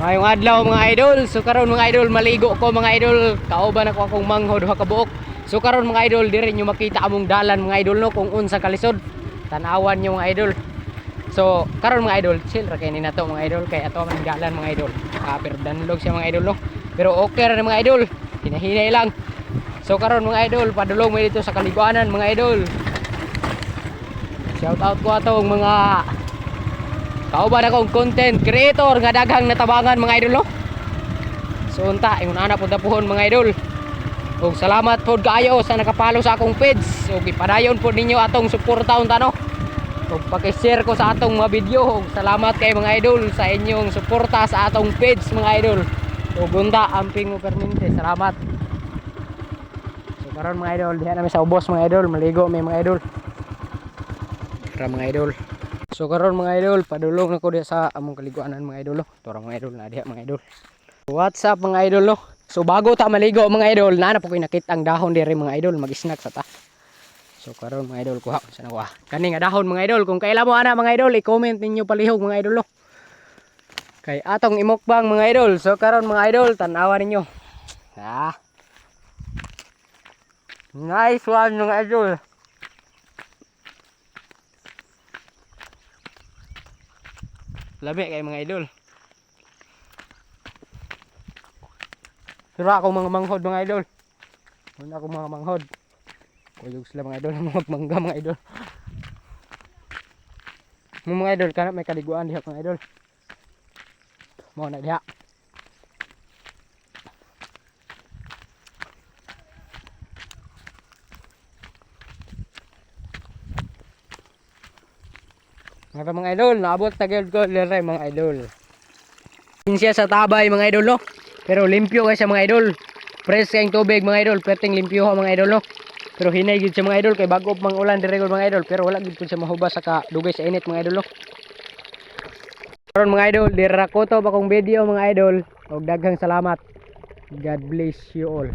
Ngayong adlaw mga idol, so karon mga idol maligo ko mga idol, kauban ako akong manghod ha kabuok. So karon mga idol diri nyo makita among dalan mga idol no kung unsa kalisod. Tan-awan nyo mga idol. So karon mga idol, chill ra kay ni nato mga idol kay ato man dalan mga idol. Pero danlog siya mga idol no. Pero okay ra mga idol. Hinahinay lang. So karon mga idol, padulong mo dito sa kaliguanan mga idol. Shout out ko atong mga kauban akong content creator nga daghang natabangan mga idol no. So unta ingon ana pud dapuhon mga idol. Og salamat pod kaayo sa nakapalo sa akong page. Og ipadayon pod ninyo atong suportahon ta no. Og paki-share ko sa atong mga video. Og salamat kay mga idol sa inyong suporta sa atong page mga idol. Og unta amping mo permente. Salamat. So karon mga idol diha na mi sa ubos mga idol, maligo may mga idol. Tara mga idol. So karon mga idol, padulong ako diha sa among kaliguanan mga idol no. Tora mga idol na diha mga idol. What's up mga idol no? So bago ta maligo mga idol, na po koy nakita ang dahon diri mga idol, mag-snack sa ta. So karon mga idol kuha sa nawa. Kani nga dahon mga idol, kung kailan mo ana mga idol, i-comment ninyo palihog mga idol no. Kay atong imukbang mga idol. So karon mga idol, tan-awa ninyo. Ha. Nice one mga idol. Labi kay mga idol. Sira akong mga manghod mga idol. Wala akong mga manghod. Kuyog sila mga idol, magmangga mga idol. Mga idol, kana may kaliguan diha mga idol. Mo na diha. Mga idol, naabot na gyud ko dire mga idol. Siya sa tabay mga idol no. Pero limpyo kay sa mga idol. Fresh kayong tubig mga idol, perting limpyo ha mga idol no. Pero hinay gid sa mga idol kay bago mang ulan dire mga idol, pero wala gid pud siya mahubas sa dugay sa init mga idol no. Karon mga idol, dira ko to bakong video mga idol. Og daghang salamat. God bless you all.